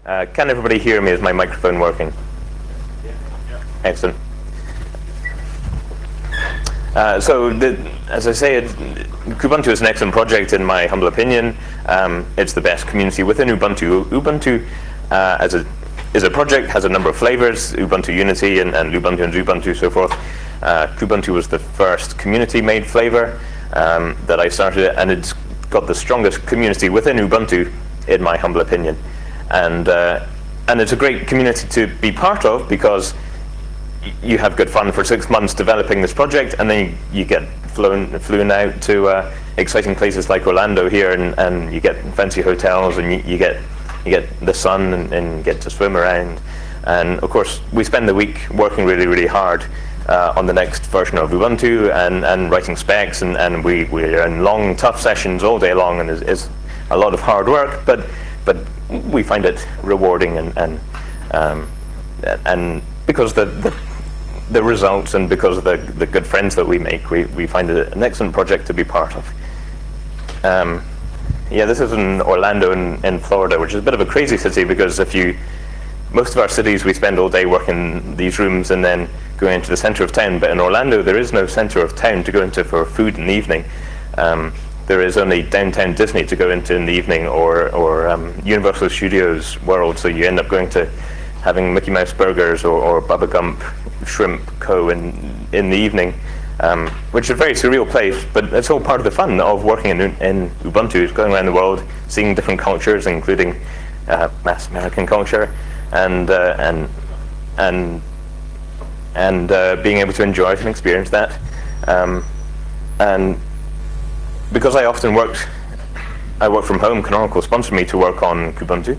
Can everybody hear me? Is my microphone working? Yeah. Excellent. As I say, Kubuntu is an excellent project in my humble opinion. It's the best community within Ubuntu. Ubuntu is a project, has a number of flavors, Ubuntu Unity and Lubuntu and Xubuntu, so forth. Kubuntu was the first community-made flavor that I started, and it's got the strongest community within Ubuntu, in my humble opinion. And it's a great community to be part of because you have good fun for 6 months developing this project, and then you get flown out to exciting places like Orlando here, and you get fancy hotels, and you get the sun and get to swim around. And of course, we spend the week working really, really hard on the next version of Ubuntu and writing specs, and we're in long, tough sessions all day long, and it's a lot of hard work, but we find it rewarding, and because the results and because of the good friends that we make, we find it an excellent project to be part of. Yeah, this is in Orlando in Florida, which is a bit of a crazy city because most of our cities we spend all day working in these rooms and then going into the center of town, but in Orlando there is no center of town to go into for food in the evening. There is only downtown Disney to go into in the evening, or Universal Studios World, so you end up going to having Mickey Mouse burgers or Bubba Gump Shrimp Co. in the evening, which is a very surreal place, but it's all part of the fun of working in Ubuntu, going around the world, seeing different cultures, including mass American culture, and being able to enjoy it and experience that. And because I often work from home, Canonical sponsored me to work on Kubuntu.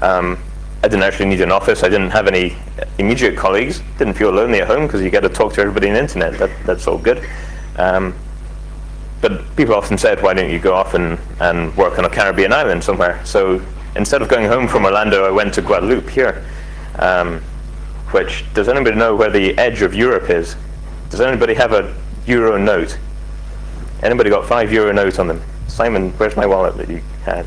I didn't actually need an office. I didn't have any immediate colleagues. Didn't feel lonely at home because you get to talk to everybody on the internet. That's all good. But people often said, why don't you go off and work on a Caribbean island somewhere? So instead of going home from Orlando, I went to Guadeloupe here. Which, does anybody know where the edge of Europe is? Does anybody have a euro note? Anybody got €5 note on them? Simon, where's my wallet that you had?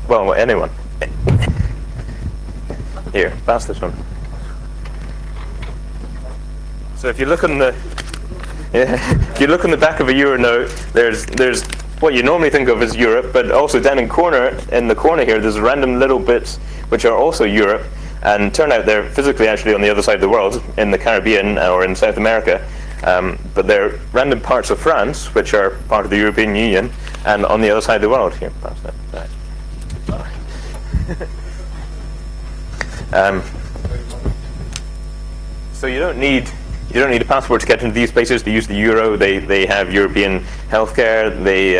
Well, anyone. Here, pass this one. So if you look on the back of a euro note, there's what you normally think of as Europe, but also down in the corner here, there's random little bits which are also Europe, and turn out they're physically actually on the other side of the world, in the Caribbean or in South America. But they're random parts of France, which are part of the European Union, and on the other side of the world. Here, pass that back. So you don't need a passport to get into these places. They use the euro. They have European healthcare. They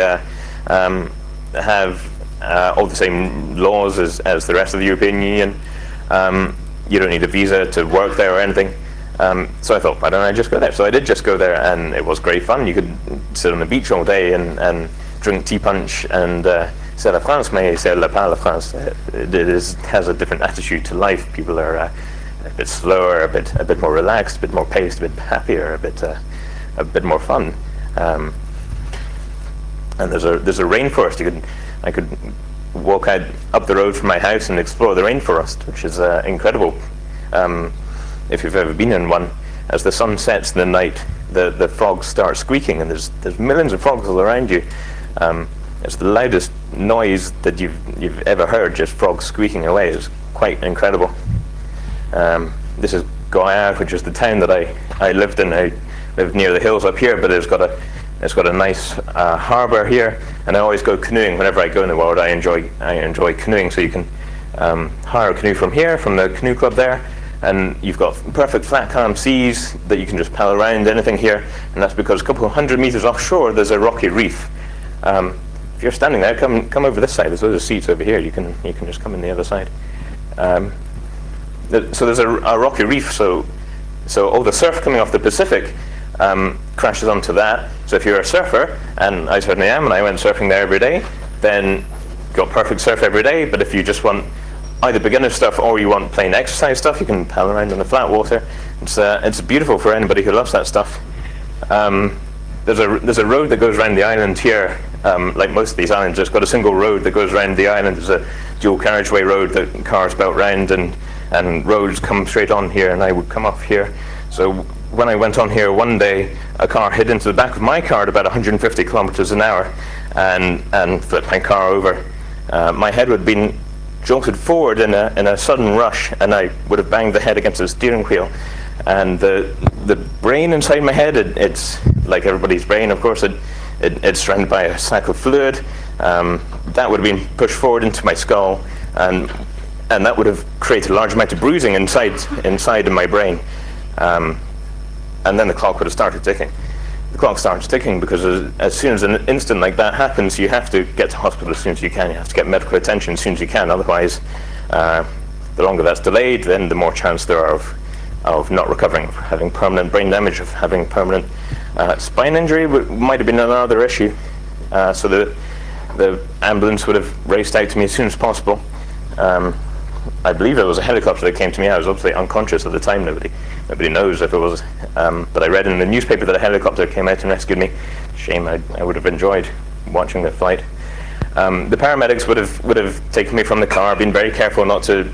have all the same laws as the rest of the European Union. You don't need a visa to work there or anything. So I thought, why don't I just go there? So I did just go there, and it was great fun. You could sit on the beach all day and drink tea punch, and c'est la France, mais c'est pas la France. It has a different attitude to life. People are a bit slower, a bit more relaxed, a bit more paced, a bit happier, a bit more fun. And there's a rainforest. I could walk out up the road from my house and explore the rainforest, which is incredible. If you've ever been in one, as the sun sets in the night, the frogs start squeaking, and there's millions of frogs all around you. It's the loudest noise that you've ever heard, just frogs squeaking away. It's quite incredible. This is Goya, which is the town that I lived in. I lived near the hills up here, but it's got a nice harbour here, and I always go canoeing whenever I go in the world. I enjoy canoeing, so you can hire a canoe from here, from the canoe club there, and you've got perfect flat calm seas that you can just paddle around anything here, and that's because a couple of 100 meters offshore there's a rocky reef. If you're standing there, come over this side. There's loads of seats over here. You can just come in the other side. So there's a rocky reef. So all the surf coming off the Pacific crashes onto that. So if you're a surfer, and I certainly am, and I went surfing there every day, then you've got perfect surf every day. But if you just want either beginner stuff or you want plain exercise stuff, you can paddle around on the flat water. It's beautiful for anybody who loves that stuff. there's a road that goes around the island here. Like most of these islands, it's got a single road that goes around the island. There's a dual carriageway road that cars belt round, and roads come straight on here, and I would come up here. So when I went on here one day, a car hit into the back of my car at about 150 kilometers an hour and flipped my car over. My head would have been jolted forward in a sudden rush, and I would have banged the head against the steering wheel. And the brain inside my head, it's like everybody's brain, of course, it's surrounded by a sack of fluid. That would have been pushed forward into my skull, and that would have created a large amount of bruising inside of my brain. And then the clock would have started ticking. The clock starts ticking because as soon as an incident like that happens, you have to get to hospital as soon as you can. You have to get medical attention as soon as you can. Otherwise, the longer that's delayed, then the more chance there are of not recovering, of having permanent brain damage, of having permanent spine injury. Might have been another issue. So the ambulance would have raced out to me as soon as possible. I believe it was a helicopter that came to me. I was obviously unconscious at the time. Nobody knows if it was. But I read in the newspaper that a helicopter came out and rescued me. Shame, I would have enjoyed watching the flight. The paramedics would have taken me from the car, been very careful not to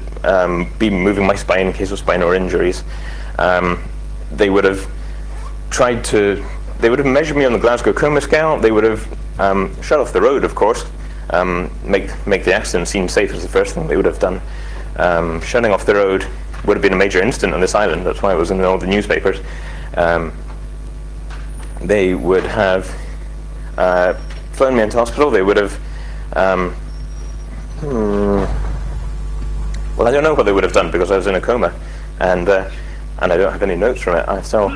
be moving my spine in case of spinal injuries. They would have measured me on the Glasgow coma scale. They would have shut off the road, of course. Make the accident seem safe is the first thing they would have done. Shutting off the road would have been a major incident on this island. That's why it was in all the newspapers. They would have flown me into hospital. They would have well, I don't know what they would have done because I was in a coma, and I don't have any notes from it. So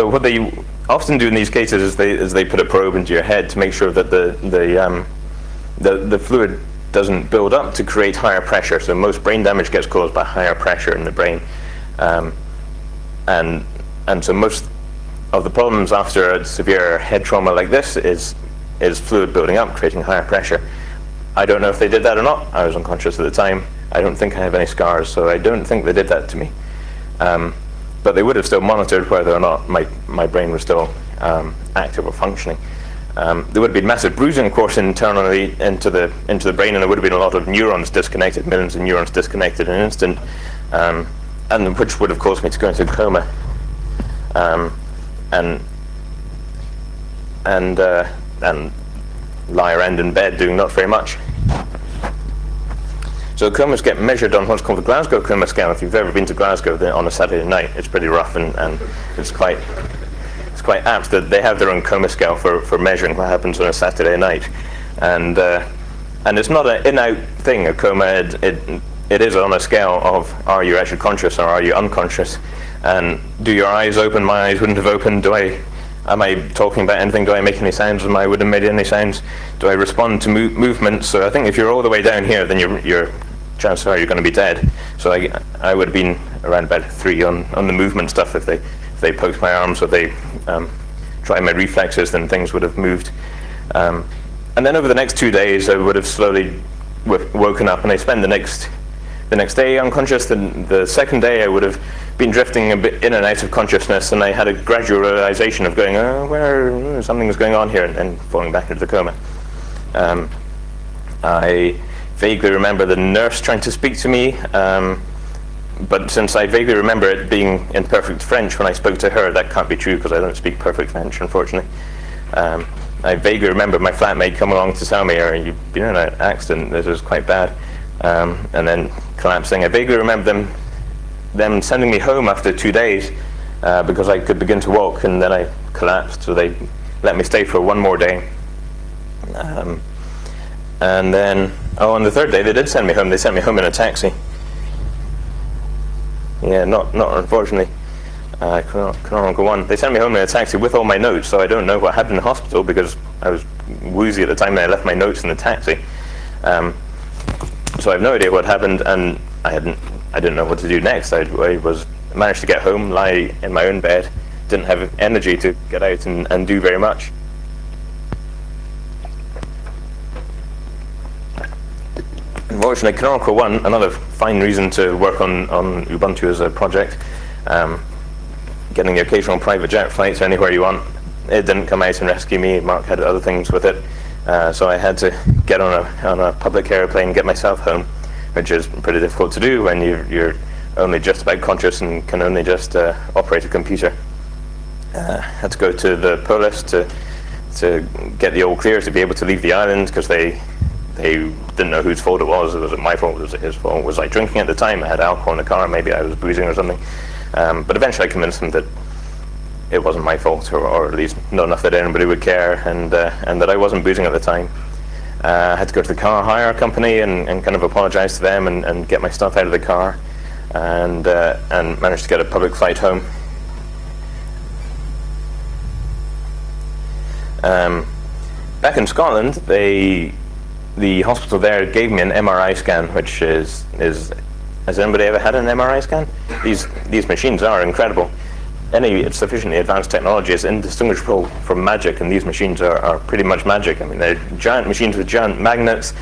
what they often do in these cases is they put a probe into your head to make sure that the fluid doesn't build up to create higher pressure. So most brain damage gets caused by higher pressure in the brain, and so most of the problems after a severe head trauma like this is fluid building up, creating higher pressure. I don't know if they did that or not. I was unconscious at the time. I don't think I have any scars, so I don't think they did that to me. But they would have still monitored whether or not my brain was still active or functioning. There would have been massive bruising, of course, internally into the brain, and there would have been a lot of neurons disconnected, millions of neurons disconnected in an instant, and which would have caused me to go into a coma, and lie around in bed doing not very much. So comas get measured on what's called the Glasgow coma scale. If you've ever been to Glasgow on a Saturday night, it's pretty rough, and it's quite apt that they have their own coma scale for measuring what happens on a Saturday night, and it's not an in-out thing. A coma, it is on a scale of are you actually conscious or are you unconscious, and do your eyes open? My eyes wouldn't have opened. Am I talking about anything? Do I make any sounds? I wouldn't have made any sounds. Do I respond to movements? So I think if you're all the way down here, then your chances are you're going to be dead. So I would have been around about 3 on the movement stuff. If they poked my arms or they tried my reflexes, then things would have moved. And then over the next 2 days, I would have slowly woken up, and I spent the next day unconscious. The second day, I would have been drifting a bit in and out of consciousness, and I had a gradual realization of going, where something's going on here, and then falling back into the coma. I vaguely remember the nurse trying to speak to me, but since I vaguely remember it being in perfect French when I spoke to her, that can't be true because I don't speak perfect French, unfortunately. I vaguely remember my flatmate coming along to tell me, you've been in an accident, this is quite bad, and then collapsing. I vaguely remember them sending me home after 2 days because I could begin to walk, and then I collapsed, so they let me stay for one more day. And then, on the third day, they did send me home. They sent me home in a taxi. Yeah, not unfortunately. Canonical one. They sent me home in a taxi with all my notes, so I don't know what happened in the hospital because I was woozy at the time and I left my notes in the taxi. So I have no idea what happened, and I didn't know what to do next. I managed to get home, lie in my own bed, didn't have energy to get out and do very much. Unfortunately, Canonical 1, another fine reason to work on Ubuntu as a project, getting the occasional private jet flights anywhere you want, it didn't come out and rescue me. Mark had other things with it, so I had to get on a public airplane, get myself home, which is pretty difficult to do when you're only just about conscious and can only just operate a computer. Had to go to the police to get the all clear to be able to leave the island, because they didn't know whose fault it was. Was it my fault? Was it his fault? Was I drinking at the time? I had alcohol in the car. Maybe I was boozing or something. But eventually I convinced them that it wasn't my fault, or at least not enough that anybody would care, and that I wasn't boozing at the time. I had to go to the car hire company and kind of apologize to them and get my stuff out of the car, and managed to get a public flight home. Back in Scotland, the hospital there gave me an MRI scan, which is has anybody ever had an MRI scan? These machines are incredible. Any sufficiently advanced technology is indistinguishable from magic, and these machines are pretty much magic. I mean, they're giant machines with giant magnets,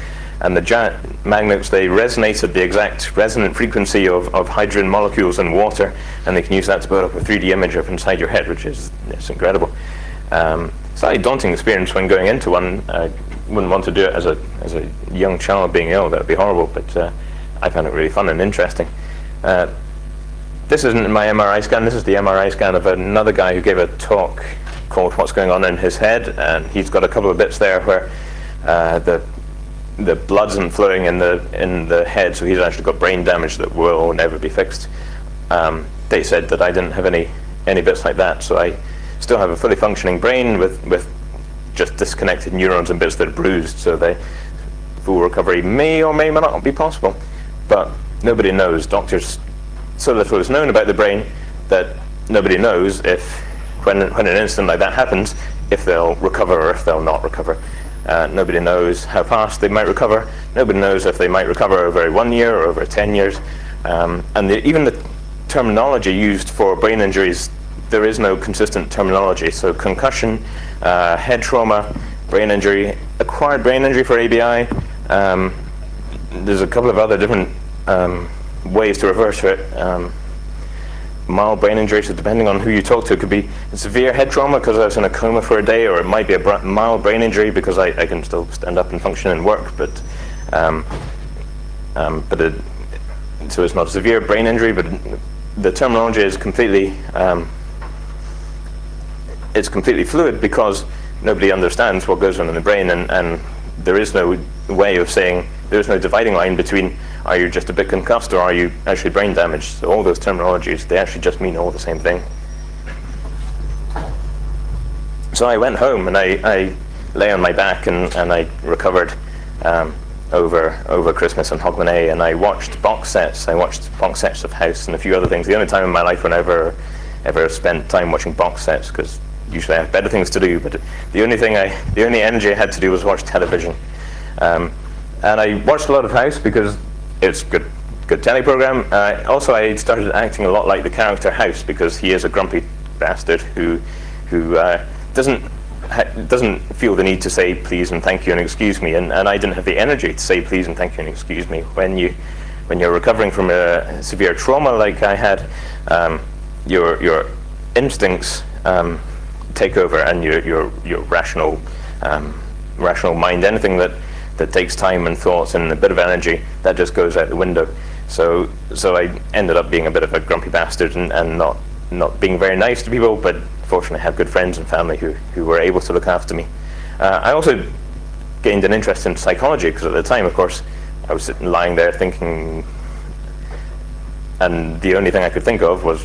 and the giant magnets, they resonate at the exact resonant frequency of hydrogen molecules in water, and they can use that to build up a 3D image of inside your head, which is incredible. Slightly daunting experience when going into one. I wouldn't want to do it as a young child being ill. That would be horrible, but I found it really fun and interesting. This isn't my MRI scan. This is the MRI scan of another guy who gave a talk called "What's Going On in His Head," and he's got a couple of bits there where the blood isn't flowing in the head, so he's actually got brain damage that will never be fixed. They said that I didn't have any bits like that, so I still have a fully functioning brain with just disconnected neurons and bits that are bruised, so full recovery may or may not be possible, but nobody knows. Doctors, so little is known about the brain that nobody knows if, when an incident like that happens, if they'll recover or if they'll not recover. Nobody knows how fast they might recover. Nobody knows if they might recover over 1 year or over 10 years. And even the terminology used for brain injuries, there is no consistent terminology. So concussion, head trauma, brain injury, acquired brain injury for ABI. There's a couple of other different ways to refer to it. Mild brain injury, so depending on who you talk to, it could be severe head trauma because I was in a coma for a day, or it might be a mild brain injury because I can still stand up and function and work, so it's not a severe brain injury, but the terminology is completely it's completely fluid because nobody understands what goes on in the brain, and there is no way of saying, there is no dividing line between are you just a bit concussed or are you actually brain damaged. So all those terminologies, they actually just mean all the same thing. So I went home and I lay on my back and I recovered over Christmas and Hogmanay, and I watched box sets. I watched box sets of House and a few other things. The only time in my life when I ever spent time watching box sets, because usually I have better things to do, but the only energy I had to do was watch television. And I watched a lot of House because it's good telly program. Also, I started acting a lot like the character House because he is a grumpy bastard who doesn't feel the need to say please and thank you and excuse me, and I didn't have the energy to say please and thank you and excuse me. When you're recovering from a severe trauma like I had, your instincts take over, and your rational mind, anything that takes time and thought and a bit of energy, that just goes out the window. So I ended up being a bit of a grumpy bastard and not being very nice to people, but fortunately I had good friends and family who were able to look after me. I also gained an interest in psychology because at the time, of course, I was lying there thinking, and the only thing I could think of was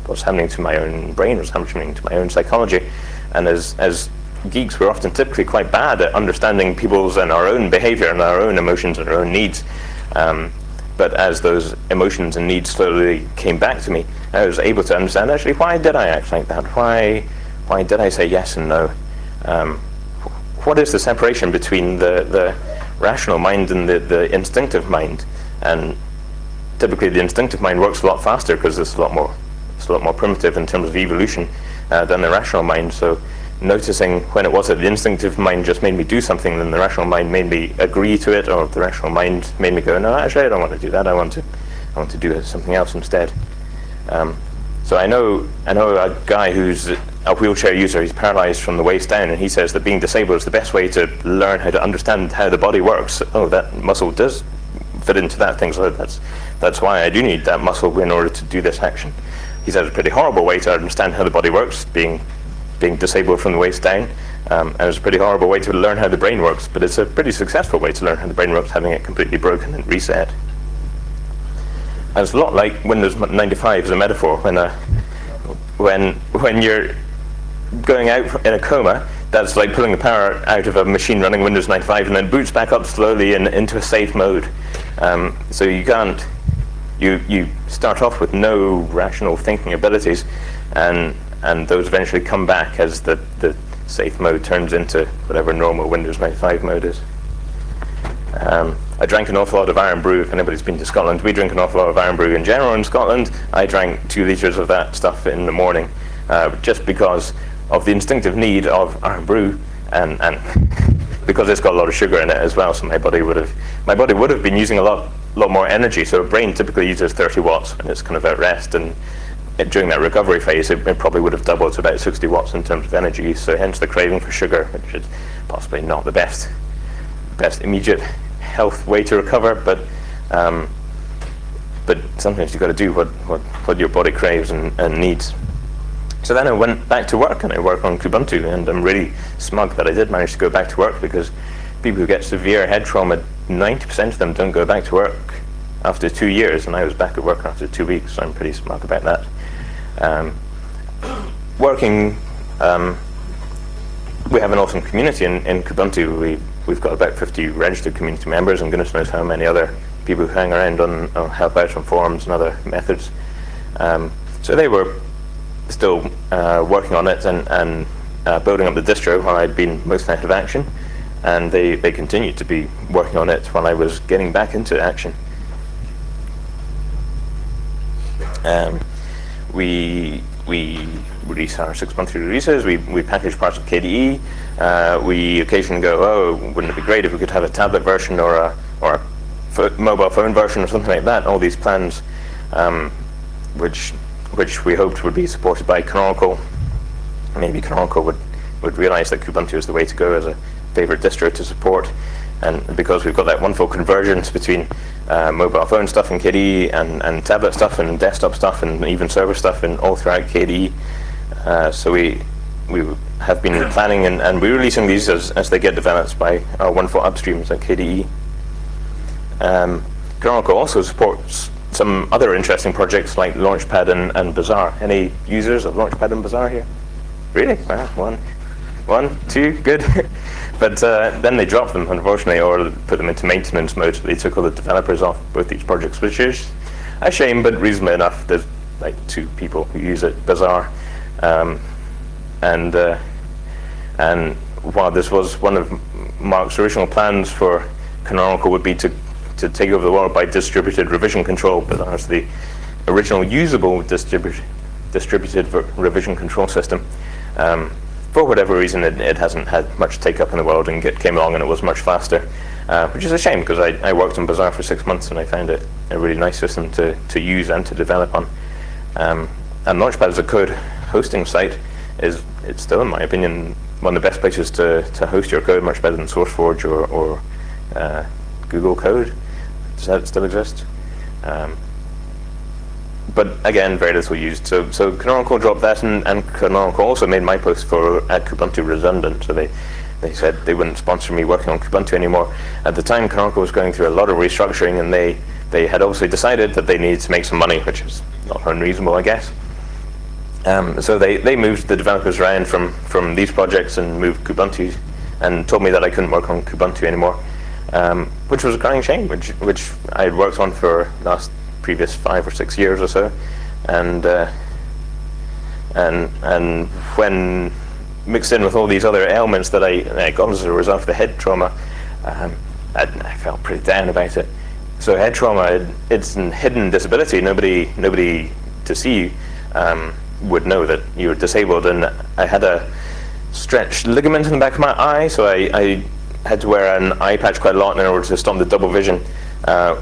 what's happening to my own brain, what's happening to my own psychology. And as geeks, we're often typically quite bad at understanding people's and our own behavior and our own emotions and our own needs. But as those emotions and needs slowly came back to me, I was able to understand, actually, why did I act like that? Why did I say yes and no? What is the separation between the rational mind and the instinctive mind? And typically the instinctive mind works a lot faster because it's a lot more primitive in terms of evolution than the rational mind. So noticing when it was that the instinctive mind just made me do something, then the rational mind made me agree to it, or the rational mind made me go, no, actually I don't want to do that, I want to do something else instead. So I know a guy who's a wheelchair user. He's paralyzed from the waist down, and he says that being disabled is the best way to learn how to understand how the body works. Oh, that muscle does fit into that thing, so that's why I do need that muscle in order to do this action. He says it's a pretty horrible way to understand how the body works, being disabled from the waist down, and it's a pretty horrible way to learn how the brain works, but it's a pretty successful way to learn how the brain works, having it completely broken and reset. And it's a lot like Windows 95 as a metaphor. When you're going out in a coma, that's like pulling the power out of a machine running Windows 95 and then boots back up slowly into a safe mode. So you start off with no rational thinking abilities, and those eventually come back as the safe mode turns into whatever normal Windows 95 mode is. I drank an awful lot of Iron Brew. If anybody's been to Scotland, we drink an awful lot of Iron Brew in general in Scotland. I drank 2 litres of that stuff in the morning, just because of the instinctive need of Iron Brew, and because it's got a lot of sugar in it as well. So my body would have been using a lot more energy. So a brain typically uses 30 watts when it's kind of at rest, and during that recovery phase, it probably would have doubled to about 60 watts in terms of energy. So hence the craving for sugar, which is possibly not the best immediate health way to recover, but sometimes you've got to do what your body craves and needs. So then I went back to work, and I work on Kubuntu, and I'm really smug that I did manage to go back to work, because people who get severe head trauma, 90% of them don't go back to work after 2 years, and I was back at work after 2 weeks, so I'm pretty smug about that. We have an awesome community in Kubuntu. We've got about 50 registered community members, and goodness knows how many other people who hang around on help out on forums and other methods. So they were still working on it and building up the distro while I'd been mostly out of action, and they continued to be working on it while I was getting back into action. We release our 6-monthly releases. We package parts of KDE. We occasionally go, oh, wouldn't it be great if we could have a tablet version or a mobile phone version or something like that. All these plans, which we hoped would be supported by Canonical. Maybe Canonical would realize that Kubuntu is the way to go as a favorite distro to support. And because we've got that wonderful convergence between mobile phone stuff in KDE and tablet stuff and desktop stuff and even server stuff and all throughout KDE, so we have been planning and we're releasing these as they get developed by our wonderful upstreams at KDE. Canonical also supports some other interesting projects like Launchpad and Bazaar. Any users of Launchpad and Bazaar here? Really? Wow, one, two, good. But then they dropped them, unfortunately, or put them into maintenance mode. They took all the developers off both these projects, which is a shame, but reasonably enough. There's like 2 people who use it, Bazaar. And while this was one of Mark's original plans for Canonical would be to take over the world by distributed revision control, but that's the original usable distributed revision control system. For whatever reason, it hasn't had much take-up in the world, and Git came along and it was much faster, which is a shame, because I worked on Bazaar for 6 months and I found it a really nice system to use and to develop on. And Launchpad as a code hosting site it's still, in my opinion, one of the best places to host your code, much better than SourceForge or Google Code. Does that still exist? But again, very little used. So Canonical dropped that, and Canonical also made my post at Kubuntu redundant. So they said they wouldn't sponsor me working on Kubuntu anymore. At the time, Canonical was going through a lot of restructuring, and they had obviously decided that they needed to make some money, which is not unreasonable, I guess. So they moved the developers around from these projects and moved Kubuntu, and told me that I couldn't work on Kubuntu anymore, which was a crying shame, which I had worked on for previous 5 or 6 years or so, and when mixed in with all these other ailments that I got as a result of the head trauma, I felt pretty down about it. So head trauma, it's a hidden disability. Nobody to see would know that you were disabled, and I had a stretched ligament in the back of my eye, so I had to wear an eye patch quite a lot in order to stop the double vision,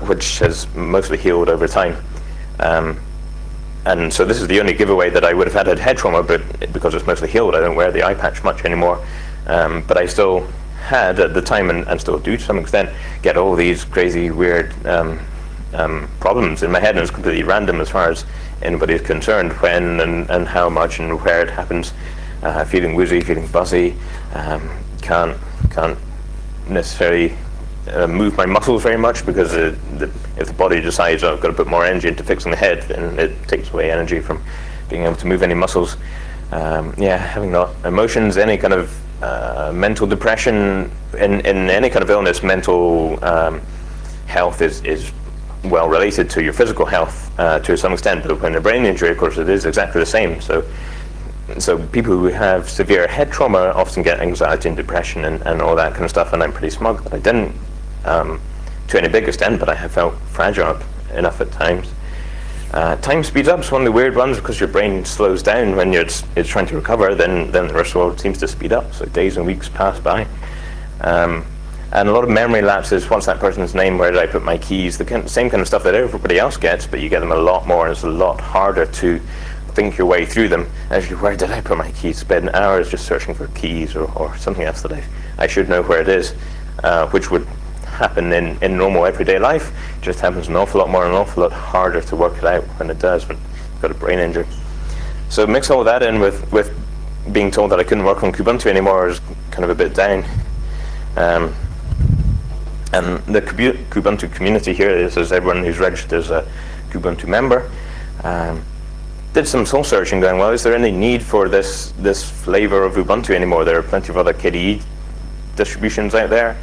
which has mostly healed over time. and so this is the only giveaway that I would have had head trauma, but because it's mostly healed, I don't wear the eye patch much anymore. But I still had at the time, and still do to some extent, get all these crazy, weird problems in my head, and it's completely random as far as anybody is concerned, when and how much and where it happens. Feeling woozy, feeling buzzy, can't necessarily move my muscles very much, because if the body decides, oh, I've got to put more energy into fixing the head, then it takes away energy from being able to move any muscles. Having not emotions, any kind of mental depression, in any kind of illness, mental health is well related to your physical health to some extent, but when a brain injury, of course, it is exactly the same. So people who have severe head trauma often get anxiety and depression and all that kind of stuff, and I'm pretty smug that I didn't to any big extent, but I have felt fragile enough at times. Time speeds up is one of the weird ones, because your brain slows down when it's trying to recover, then the rest of the world seems to speed up, so days and weeks pass by. And a lot of memory lapses. What's that person's name? Where did I put my keys? The same kind of stuff that everybody else gets, but you get them a lot more, and it's a lot harder to think your way through them. Actually, where did I put my keys? Spend hours just searching for keys or something else that I should know where it is, which would happen in normal everyday life. It just happens an awful lot more and an awful lot harder to work it out when it does, when you've got a brain injury. So mix all that in with being told that I couldn't work on Kubuntu anymore is kind of a bit down. And the Kubuntu community here is everyone who's registered as a Kubuntu member. Did some soul searching, going, well, is there any need for this flavor of Ubuntu anymore? There are plenty of other KDE distributions out there,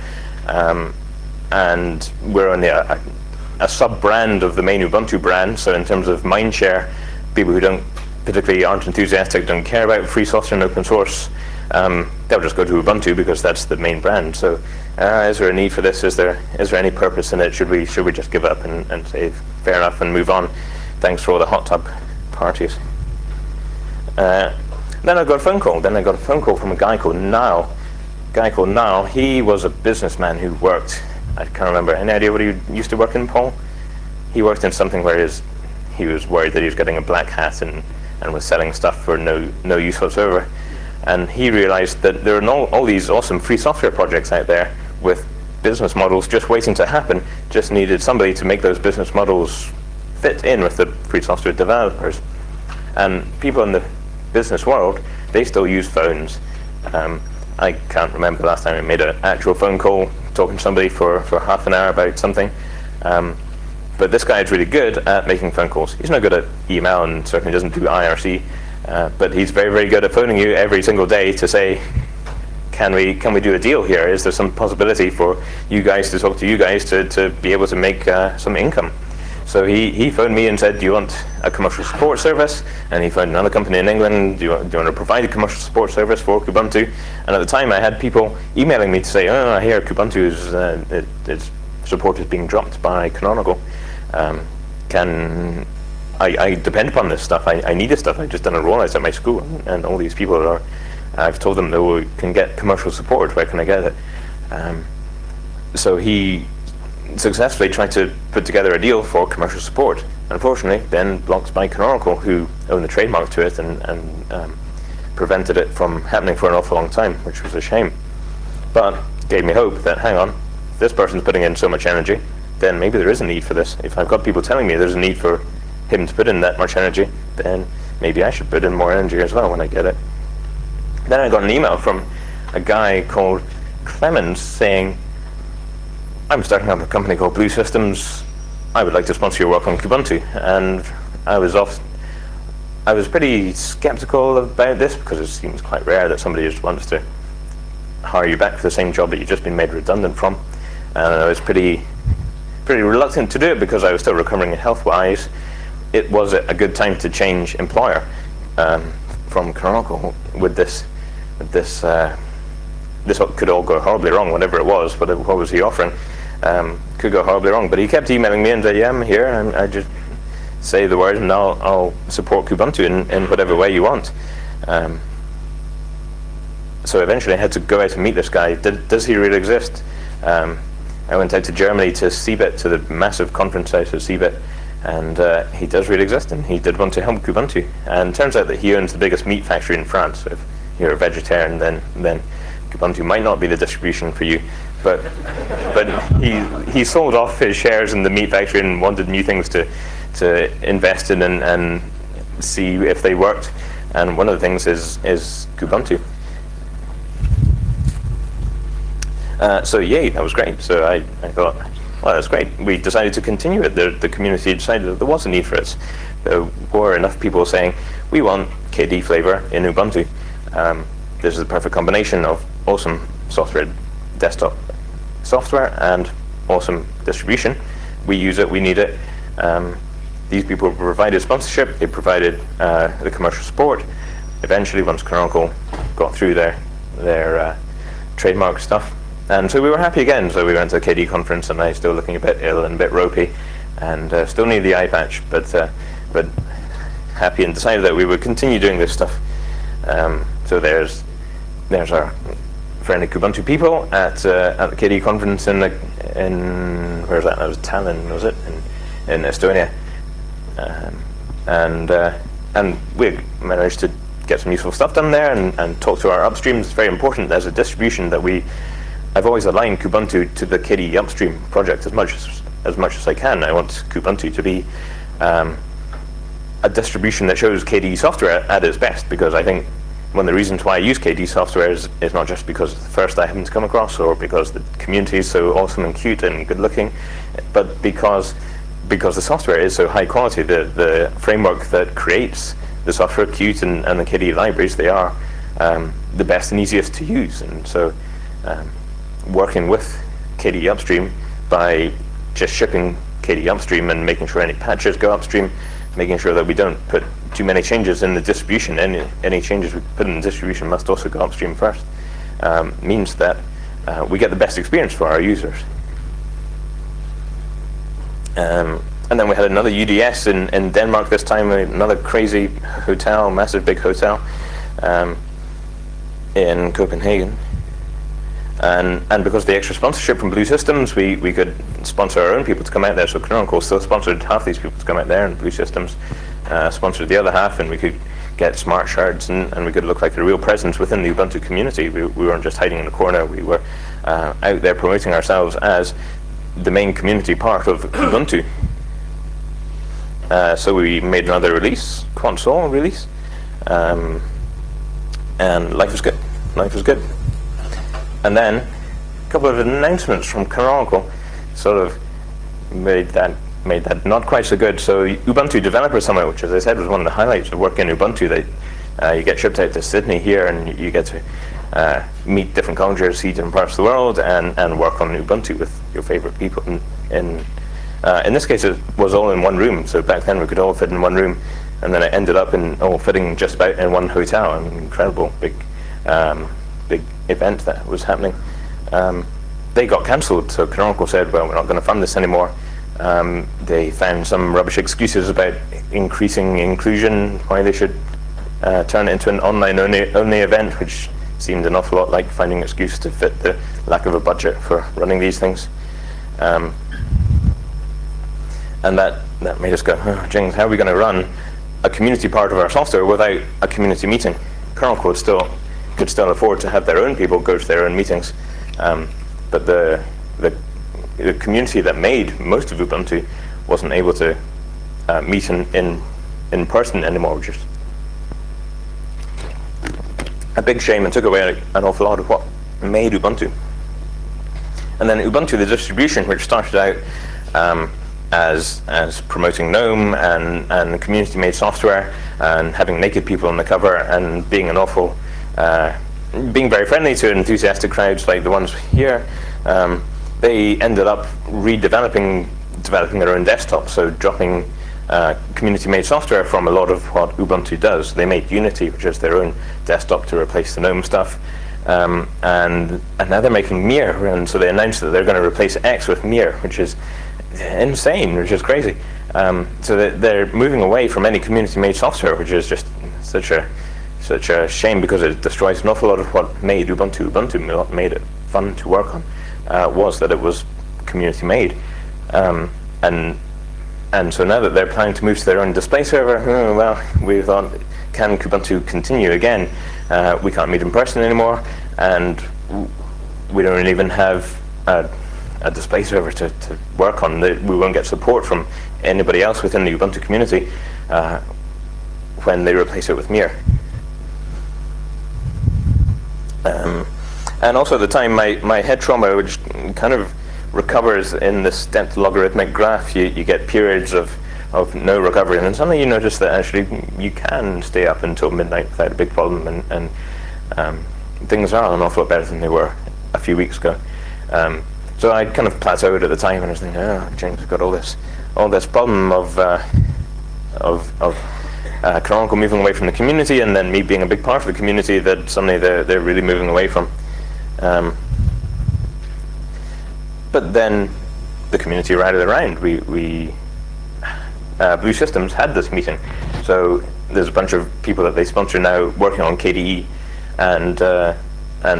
and we're only a sub-brand of the main Ubuntu brand. So in terms of mindshare, people who particularly aren't enthusiastic, don't care about free software and open source, they'll just go to Ubuntu because that's the main brand. So is there a need for this? Is there any purpose in it? Should we just give up and say fair enough and move on? Thanks for all the hot tub parties. Then I got a phone call. From a guy called Niall. He was a businessman who worked, I can't remember, any idea what he used to work in, Paul? He worked in something where he was worried that he was getting a black hat and was selling stuff for no use whatsoever. And he realized that there are all these awesome free software projects out there with business models just waiting to happen, just needed somebody to make those business models fit in with the free software developers. And people in the business world, they still use phones. I can't remember the last time I made an actual phone call talking to somebody for half an hour about something. But this guy is really good at making phone calls. He's no good at email and certainly doesn't do IRC, but he's very, very good at phoning you every single day to say, can we do a deal here? Is there some possibility for you guys to talk to you guys to be able to make some income? So he phoned me and said, do you want a commercial support service? And he phoned another company in England, do you want to provide a commercial support service for Kubuntu? And at the time I had people emailing me to say, oh, I hear Kubuntu its support is being dropped by Canonical. I depend upon this stuff, I need this stuff, I've just done a rollout at my school, and all these people I've told them they can get commercial support, where can I get it? So he successfully tried to put together a deal for commercial support. Unfortunately, then blocked by Canonical, who own the trademark to it and prevented it from happening for an awful long time, which was a shame. But gave me hope that, hang on, if this person's putting in so much energy, then maybe there is a need for this. If I've got people telling me there's a need for him to put in that much energy, then maybe I should put in more energy as well when I get it. Then I got an email from a guy called Clemens saying, I'm starting up a company called Blue Systems. I would like to sponsor your work on Kubuntu. And I was pretty skeptical about this, because it seems quite rare that somebody just wants to hire you back for the same job that you've just been made redundant from. And I was pretty reluctant to do it, because I was still recovering health-wise. It was a good time to change employer from Canonical with this could all go horribly wrong, whatever it was. What was he offering? Could go horribly wrong. But he kept emailing me and said, yeah, I'm here, and I just say the word and I'll support Kubuntu in whatever way you want. So eventually I had to go out and meet this guy. Does he really exist? I went out to Germany to CeBIT, to the massive conference out at CeBIT, and he does really exist, and he did want to help Kubuntu. And it turns out that he owns the biggest meat factory in France. So if you're a vegetarian, then Kubuntu might not be the distribution for you. But he sold off his shares in the meat factory and wanted new things to invest in and see if they worked. And one of the things is Kubuntu. So yay, that was great. So I thought, well, that's great. We decided to continue it. The community decided that there was a need for it. There were enough people saying, we want KD flavor in Ubuntu. This is the perfect combination of awesome software, desktop software, and awesome distribution. We use it, we need it. These people provided sponsorship, they provided the commercial support. Eventually, once Canonical got through their trademark stuff, and so we were happy again. So we went to the KD conference, and I still looking a bit ill and a bit ropey, and still need the eye patch, but happy, and decided that we would continue doing this stuff. So there's our friendly Kubuntu people at the KD conference in where's that? That was Tallinn, was it? In Estonia, and we managed to get some useful stuff done there and talk to our upstreams. It's very important as a distribution that I've always aligned Kubuntu to the KD upstream project as much as I can. I want Kubuntu to be a distribution that shows KD software at its best, because I think one of the reasons why I use KD software is not just because it's the first I happen to come across, or because the community is so awesome and cute and good looking, but because the software is so high quality. The framework that creates the software, Qt and the KD libraries, they are the best and easiest to use. And so working with KD upstream by just shipping KD upstream and making sure any patches go upstream, making sure that we don't put too many changes in the distribution. Any changes we put in the distribution must also go upstream first. Means that we get the best experience for our users. And then we had another UDS in Denmark this time, another crazy hotel, massive big hotel in Copenhagen. And because of the extra sponsorship from Blue Systems, we could sponsor our own people to come out there. So Canonical still sponsored half these people to come out there, and Blue Systems sponsored the other half, and we could get smart shirts, and we could look like a real presence within the Ubuntu community. We weren't just hiding in the corner. We were out there promoting ourselves as the main community part of Ubuntu. So we made another release, console release, and life was good. Life was good. And then a couple of announcements from Canonical sort of made that not quite so good. So Ubuntu Developer Summit, which, as I said, was one of the highlights of working in Ubuntu. That you get shipped out to Sydney here, and you get to meet different cultures, see different parts of the world, and work on Ubuntu with your favorite people. In this case, it was all in one room. So back then we could all fit in one room, and then it ended up all fitting just about in one hotel. An incredible big event that was happening. They got cancelled, so Canonical said, well, we're not going to fund this anymore. They found some rubbish excuses about increasing inclusion, why they should turn it into an online-only event, which seemed an awful lot like finding an excuse to fit the lack of a budget for running these things. And that made us go, oh, Jings, how are we going to run a community part of our software without a community meeting? Canonical could still afford to have their own people go to their own meetings, but the community that made most of Ubuntu wasn't able to meet in person anymore, which is a big shame and took away an awful lot of what made Ubuntu. And then Ubuntu, the distribution, which started out as promoting GNOME and community-made software and having naked people on the cover and being being very friendly to enthusiastic crowds like the ones here, they ended up developing their own desktop, so dropping community-made software from a lot of what Ubuntu does. They made Unity, which is their own desktop to replace the GNOME stuff, and now they're making Mir, and so they announced that they're going to replace X with Mir, which is insane, which is crazy. So they're moving away from any community-made software, which is just such a shame, because it destroys an awful lot of what made Ubuntu made it fun to work on, was that it was community-made. And And so now that they're planning to move to their own display server, well, we thought, can Kubuntu continue again? We can't meet in person anymore, and we don't even have a display server to work on. We won't get support from anybody else within the Ubuntu community when they replace it with Mir. And also at the time, my head trauma, which kind of recovers in this stepped logarithmic graph, you get periods of no recovery, and then suddenly you notice that actually you can stay up until midnight without a big problem, and things are an awful lot better than they were a few weeks ago. So I kind of plateaued at the time, and I was thinking, oh, James, we've got all this problem of Canonical moving away from the community, and then me being a big part of the community that suddenly they're really moving away from. But then the community rallied around. We Blue Systems had this meeting, so there's a bunch of people that they sponsor now working on KDE, and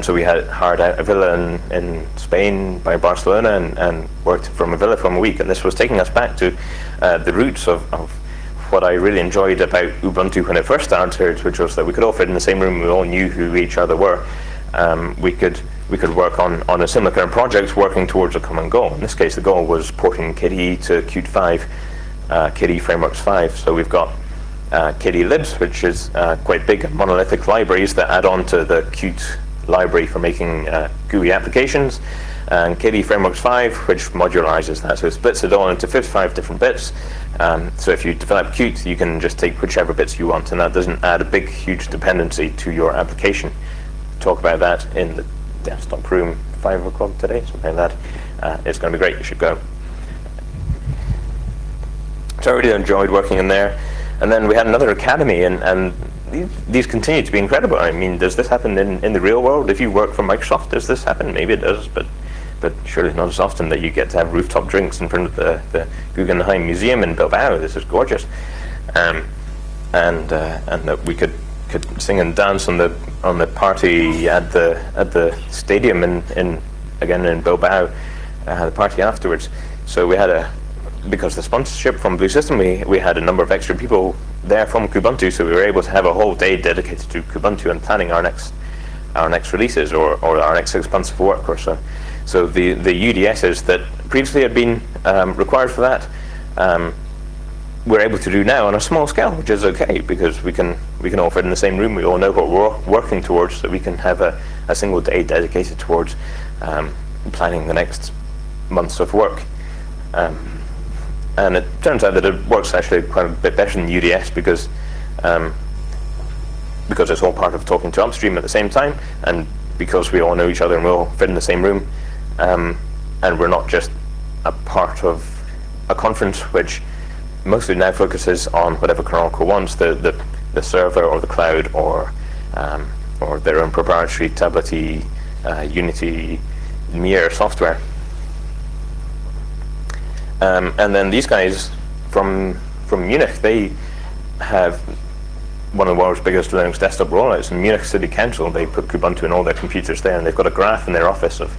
so we had hired out a villa in Spain by Barcelona and worked from a villa for a week, and this was taking us back to the roots of what I really enjoyed about Ubuntu when it first started, which was that we could all fit in the same room, we all knew who each other were. We could work on a similar kind of project working towards a common goal. In this case, the goal was porting KDE to Qt 5, KDE Frameworks 5. So we've got KDE libs, which is quite big monolithic libraries that add on to the Qt library for making GUI applications, and KDE Frameworks 5, which modularizes that. So it splits it all into 55 different bits. So if you develop Qt, you can just take whichever bits you want, and that doesn't add a big, huge dependency to your application. Talk about that in the desktop room 5 o'clock today, something like that. It's going to be great, you should go. So I really enjoyed working in there. And then we had another academy, and these continue to be incredible. I mean, does this happen in the real world? If you work for Microsoft, does this happen? Maybe it does, but surely not as often that you get to have rooftop drinks in front of the Guggenheim Museum in Bilbao. This is gorgeous. And that we could sing and dance on the party at the stadium in Bilbao, the party afterwards. So we had because the sponsorship from Blue System, we had a number of extra people there from Kubuntu, so we were able to have a whole day dedicated to Kubuntu and planning our next releases or our next 6 months of work or so. So the UDSs that previously had been required for that, we're able to do now on a small scale, which is okay, because we can all fit in the same room. We all know what we're working towards, so we can have a single day dedicated towards planning the next months of work. And it turns out that it works actually quite a bit better than UDS because it's all part of talking to upstream at the same time, and because we all know each other and we all fit in the same room, and we're not just a part of a conference which mostly now focuses on whatever Canonical wants, the server or the cloud or their own proprietary tablety, Unity, Mir software. And then these guys from Munich, they have one of the world's biggest Linux desktop rollouts. In Munich City Council, they put Kubuntu in all their computers there, and they've got a graph in their office of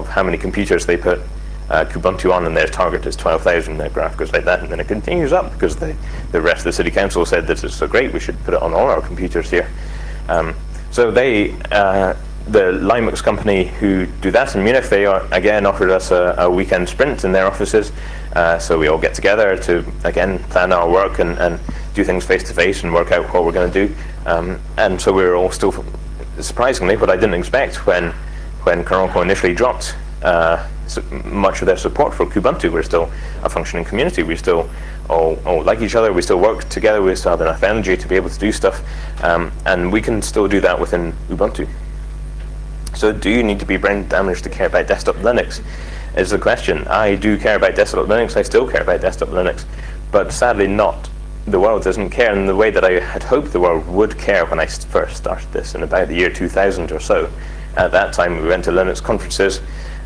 how many computers they put Kubuntu on, and their target is 12,000. Their graph goes like that, and then it continues up because the rest of the City Council said this is so great, we should put it on all our computers here. So they, the Linux company who do that in Munich, they again offered us a weekend sprint in their offices. So we all get together to again plan our work and do things face to face and work out what we're going to do. And so we were all still, surprisingly, what I didn't expect when Canonical initially dropped much of their support for Kubuntu, we're still a functioning community. We still all like each other. We still work together. We still have enough energy to be able to do stuff, and we can still do that within Ubuntu. So do you need to be brain damaged to care about desktop Linux, is the question. I do care about desktop Linux. I still care about desktop Linux, but sadly not. The world doesn't care in the way that I had hoped the world would care when I first started this in about the year 2000 or so. At that time we went to Linux conferences,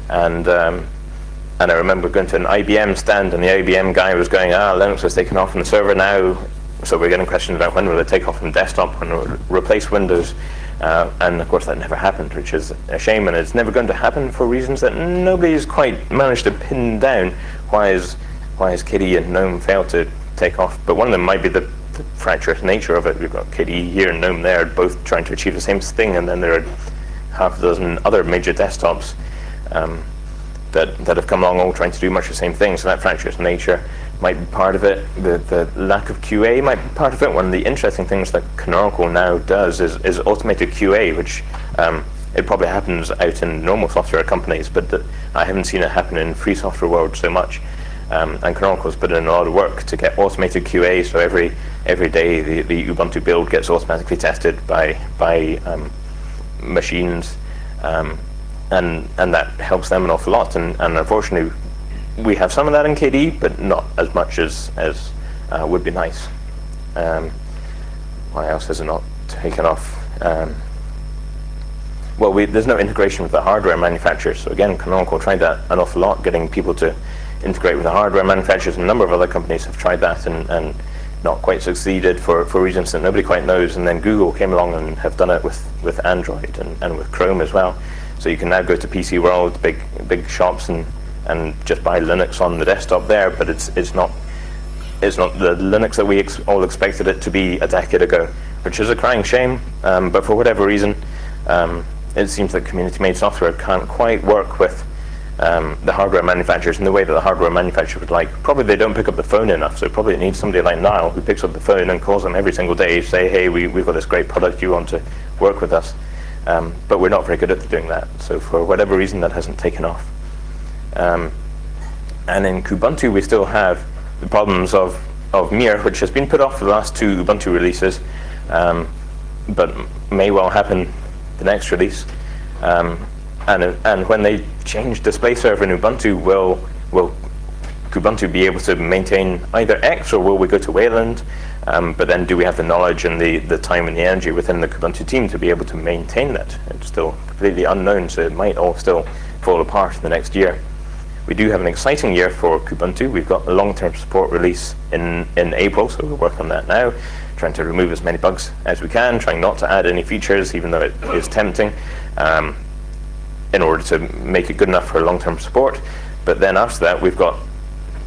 and I remember going to an IBM stand, and the IBM guy was going, Linux has taken off from the server now, so we're getting questions about when will it take off from desktop, when will it replace Windows. And of course that never happened, which is a shame, and it's never going to happen for reasons that nobody's quite managed to pin down. Why is why has KDE and GNOME failed to take off? But one of them might be the fractious nature of it. We've got KDE here and GNOME there, both trying to achieve the same thing, and then there are half a dozen other major desktops that have come along all trying to do much the same thing. So that fractious nature might be part of it. The lack of QA might be part of it. One of the interesting things that Canonical now does is automated QA, which it probably happens out in normal software companies, but I haven't seen it happen in free software world so much. And Canonical's put in a lot of work to get automated QA, so every day the Ubuntu build gets automatically tested by machines, and that helps them an awful lot. And unfortunately, we have some of that in KDE, but not as much as would be nice. Why else has it not taken off? Well, there's no integration with the hardware manufacturers. So again, Canonical tried that an awful lot, getting people to integrate with the hardware manufacturers. A number of other companies have tried that and not quite succeeded for reasons that nobody quite knows. And then Google came along and have done it with Android and with Chrome as well. So you can now go to PC World, big shops, and just buy Linux on the desktop there. But it's not the Linux that we all expected it to be a decade ago, which is a crying shame. But for whatever reason, it seems that community-made software can't quite work with the hardware manufacturers in the way that the hardware manufacturer would like. Probably they don't pick up the phone enough, so probably it needs somebody like Niall who picks up the phone and calls them every single day, say, hey, we've got this great product, you want to work with us? But we're not very good at doing that, so for whatever reason that hasn't taken off. And in Kubuntu we still have the problems of Mir, which has been put off for the last 2 Ubuntu releases, but may well happen the next release. And when they change display server in Ubuntu, will Kubuntu be able to maintain either X, or will we go to Wayland? But then do we have the knowledge and the time and the energy within the Kubuntu team to be able to maintain that? It's still completely unknown, so it might all still fall apart in the next year. We do have an exciting year for Kubuntu. We've got a long-term support release in April, so we're working on that now, trying to remove as many bugs as we can, trying not to add any features, even though it is tempting, in order to make it good enough for long-term support. But then after that, we've got,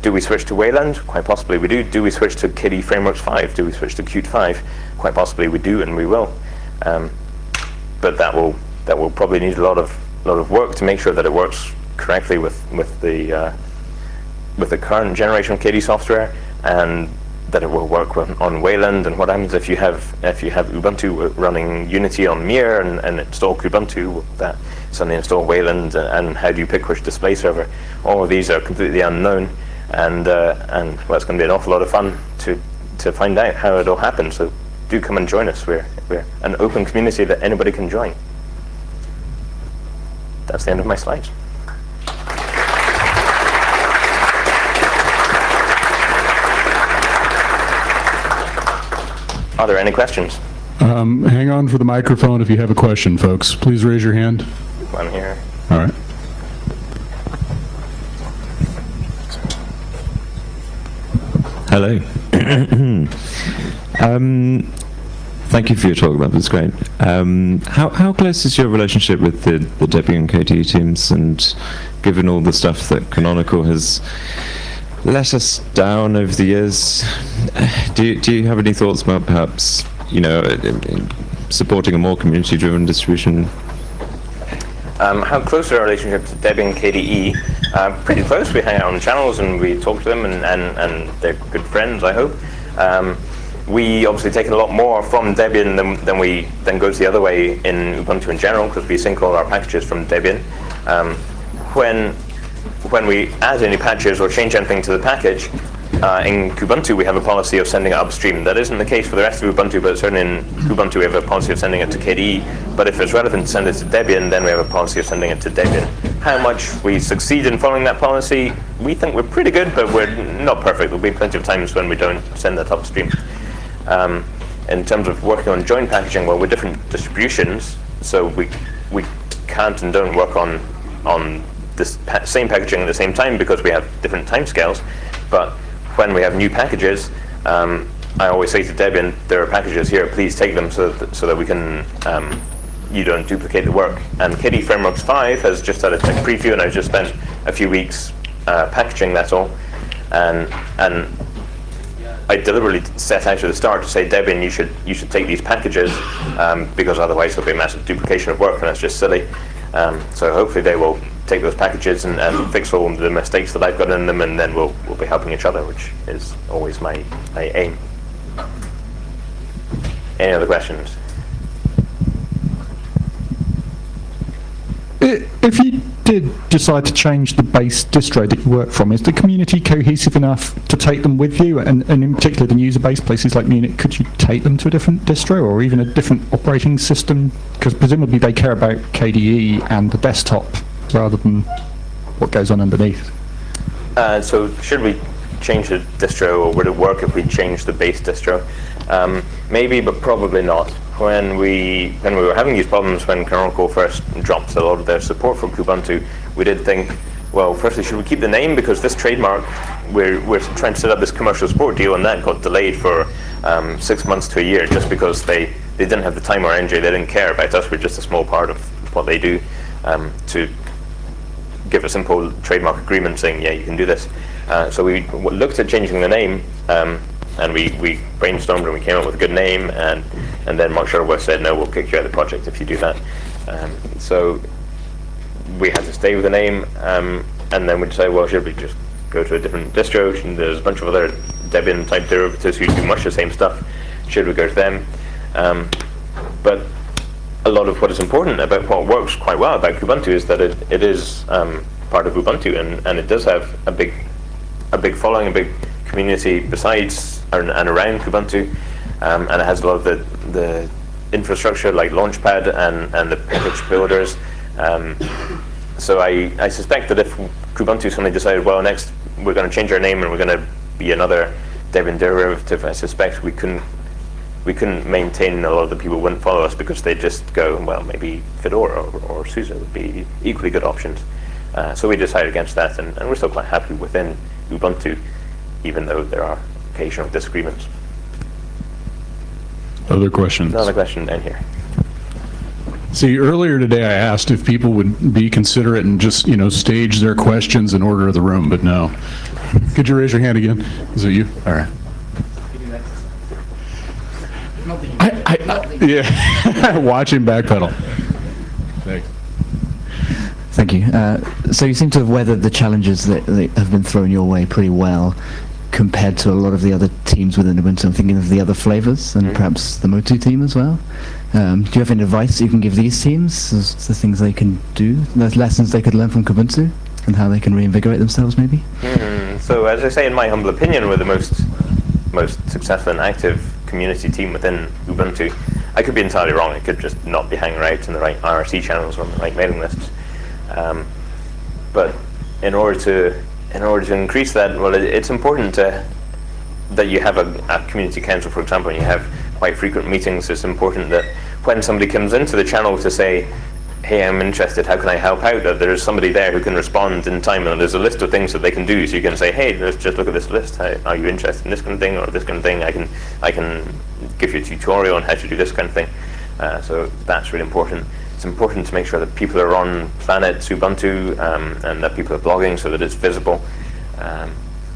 do we switch to Wayland? Quite possibly we do. Do we switch to KDE Frameworks 5? Do we switch to Qt 5? Quite possibly we do, and we will. But that will probably need a lot of work to make sure that it works correctly with the current generation of KDE software, and that it will work on Wayland. And what happens if you have Ubuntu running Unity on Mir and install Kubuntu? Will that suddenly install Wayland? And how do you pick which display server? All of these are completely unknown, and well, it's going to be an awful lot of fun to find out how it all happens. So do come and join us. We're an open community that anybody can join. That's the end of my slides. Are there any questions? Hang on for the microphone if you have a question, folks. Please raise your hand. One here. All right. Hello. Thank you for your talk. That was great. How close is your relationship with the Debian KDE teams? And given all the stuff that Canonical has let us down over the years, do you have any thoughts about perhaps, supporting a more community-driven distribution? How close are our relationship to Debian KDE? Pretty close. We hang out on channels and we talk to them, and they're good friends, I hope. We obviously take a lot more from Debian than goes the other way in Ubuntu in general, because we sync all our packages from Debian. When we add any patches or change anything to the package, in Kubuntu we have a policy of sending it upstream. That isn't the case for the rest of Ubuntu, but certainly in Kubuntu we have a policy of sending it to KDE. But if it's relevant to send it to Debian, then we have a policy of sending it to Debian. How much we succeed in following that policy, we think we're pretty good, but we're not perfect. There'll be plenty of times when we don't send that upstream. In terms of working on joint packaging, well, we're different distributions, so we can't and don't work on this same packaging at the same time because we have different timescales. But when we have new packages, I always say to Debian, there are packages here, please take them so that we can, you don't duplicate the work. And KDE Frameworks 5 has just had a tech preview, and I've just spent a few weeks packaging that all. and I deliberately set out at the start to say, Debian, you should take these packages, because otherwise there'll be a massive duplication of work, and that's just silly. So hopefully they will take those packages and fix all the mistakes that I've got in them, and then we'll be helping each other, which is always my aim. Any other questions? If you did decide to change the base distro that you work from, is the community cohesive enough to take them with you? And in particular, the user-based places like Munich, could you take them to a different distro or even a different operating system? Because presumably they care about KDE and the desktop rather than what goes on underneath. So should we change the distro, or would it work if we changed the base distro? Maybe, but probably not. When we were having these problems when Canonical first dropped a lot of their support for Kubuntu, we did think, well, firstly, should we keep the name? Because this trademark, we're trying to set up this commercial support deal, and that got delayed for 6 months to a year just because they didn't have the time or energy. They didn't care about us. We're just a small part of what they do, to give a simple trademark agreement saying, yeah, you can do this. So we looked at changing the name, and we brainstormed and we came up with a good name, and then Mark Shuttleworth said, no, we'll kick you out of the project if you do that. So we had to stay with the name, and then we decided, well, should we just go to a different distro? And there's a bunch of other Debian type derivatives who do much the same stuff. Should we go to them? But a lot of what is important about what works quite well about Kubuntu is that it is part of Ubuntu, and it does have a big following, a big community besides and around Kubuntu, and it has a lot of the infrastructure like Launchpad and the package builders. So I suspect that if Kubuntu suddenly decided, well, next we're going to change our name and we're going to be another Debian derivative, I suspect we couldn't maintain. A lot of the people wouldn't follow us because they'd just go, well, maybe Fedora or SUSE would be equally good options. So we decided against that, and we're still quite happy within Ubuntu, even though there are occasional disagreements. Other questions? Another question down here. See, earlier today I asked if people would be considerate and just, stage their questions in order of the room, but no. Could you raise your hand again? Is it you? All right. Yeah, watch him backpedal. Thanks. Thank you. So you seem to have weathered the challenges that have been thrown your way pretty well compared to a lot of the other teams within Ubuntu. I'm thinking of the other flavors and perhaps the Motu team as well. Do you have any advice you can give these teams as the things they can do, the lessons they could learn from Kubuntu, and how they can reinvigorate themselves maybe? So as I say, in my humble opinion, we're the most successful and active community team within Ubuntu. I could be entirely wrong. I could just not be hanging out in the right IRC channels or on the right mailing lists. But in order to increase that, well, it's important that you have a community council, for example, and you have quite frequent meetings. It's important that when somebody comes into the channel to say, hey, I'm interested, how can I help out, that there's somebody there who can respond in time, and there's a list of things that they can do. So you can say, hey, let's just look at this list. Are you interested in this kind of thing or this kind of thing? I can give you a tutorial on how to do this kind of thing. So that's really important. It's important to make sure that people are on Planet Ubuntu, and that people are blogging so that it's visible.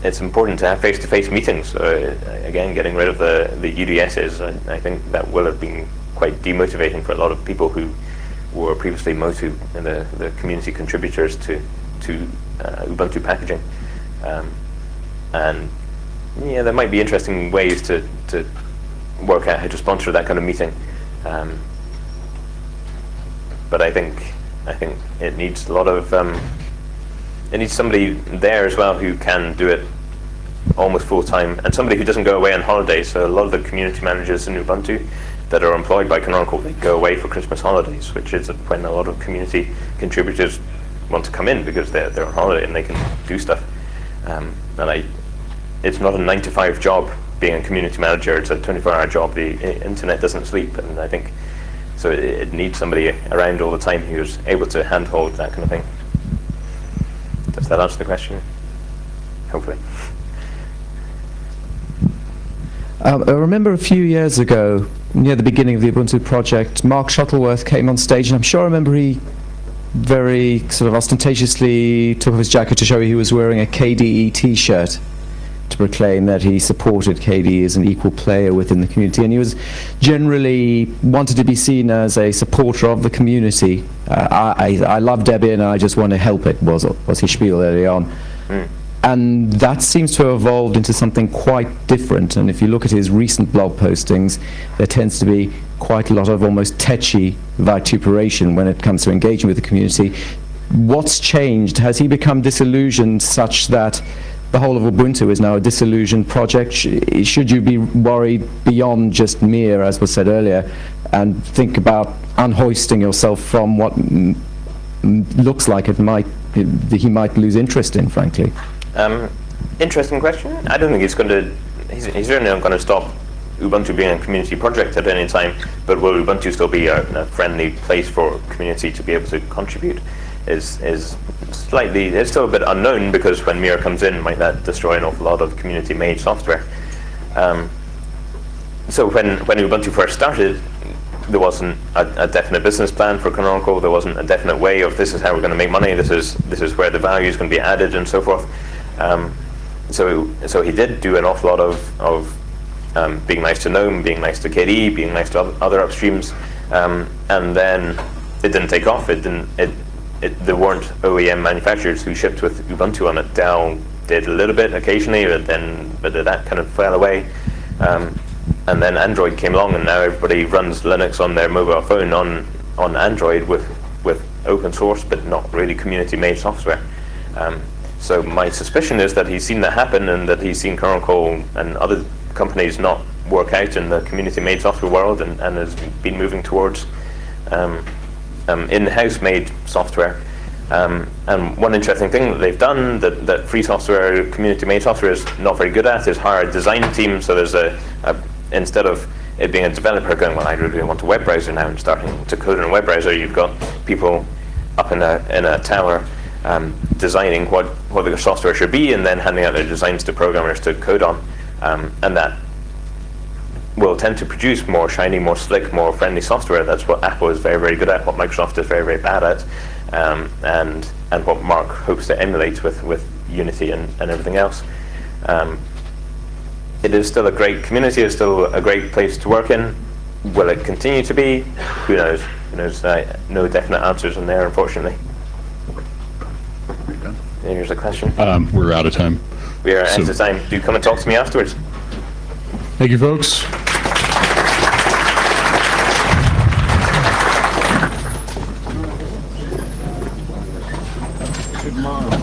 It's important to have face-to-face meetings. Again, getting rid of the UDSs, I think that will have been quite demotivating for a lot of people who were previously Motu and the community contributors to Ubuntu packaging. And yeah, there might be interesting ways to work out how to sponsor that kind of meeting. But I think it needs a lot of it needs somebody there as well who can do it almost full time, and somebody who doesn't go away on holidays. So a lot of the community managers in Ubuntu that are employed by Canonical, they go away for Christmas holidays, which is when a lot of community contributors want to come in because they're on holiday and they can do stuff. It's not a 9-to-5 job being a community manager. It's a 24-hour job. The internet doesn't sleep, and I think so. It needs somebody around all the time who's able to handhold that kind of thing. Does that answer the question? Hopefully. I remember a few years ago, near the beginning of the Ubuntu project, Mark Shuttleworth came on stage, and I'm sure I remember he very sort of ostentatiously took off his jacket to show he was wearing a KDE t-shirt. to proclaim that he supported KDE as an equal player within the community, and he was generally wanted to be seen as a supporter of the community. I love Debian and I just want to help it, was his spiel early on. And that seems to have evolved into something quite different. And if you look at his recent blog postings, there tends to be quite a lot of almost tetchy vituperation when it comes to engaging with the community. What's changed? Has he become disillusioned such that the whole of Ubuntu is now a disillusioned project? Should you be worried beyond just Mir, as was said earlier, and think about unhoisting yourself from what looks like he might lose interest in, frankly? Interesting question. I don't think he's going to. He's certainly not going to stop Ubuntu being a community project at any time. But will Ubuntu still be a friendly place for community to be able to contribute? Is slightly. It's still a bit unknown, because when Mir comes in, might that destroy an awful lot of community-made software? So when Ubuntu first started, there wasn't a definite business plan for Canonical. There wasn't a definite way of, this is how we're going to make money. This is where the value is going to be added, and so forth. So he did do an awful lot of being nice to GNOME, being nice to KDE, being nice to other upstreams, and then it didn't take off. There weren't OEM manufacturers who shipped with Ubuntu on it. Dell did a little bit occasionally, but that kind of fell away. And then Android came along, and now everybody runs Linux on their mobile phone on Android with open source, but not really community-made software. So my suspicion is that he's seen that happen, and that he's seen Canonical and other companies not work out in the community-made software world, and has been moving towards in-house made software. And one interesting thing that they've done that free software, community-made software, is not very good at is hire a design team. So there's instead of it being a developer going, well, I really want a web browser now, and starting to code in a web browser, you've got people up in a tower designing what the software should be, and then handing out their designs to programmers to code on, and that will tend to produce more shiny, more slick, more friendly software. That's what Apple is very, very good at, what Microsoft is very, very bad at, and what Mark hopes to emulate with Unity and everything else. It is still a great community. It's still a great place to work in. Will it continue to be? Who knows? Who knows? No definite answers in there, unfortunately. Here's a question. We're out of time. We are out of time. Do come and talk to me afterwards. Thank you, folks. Good morning.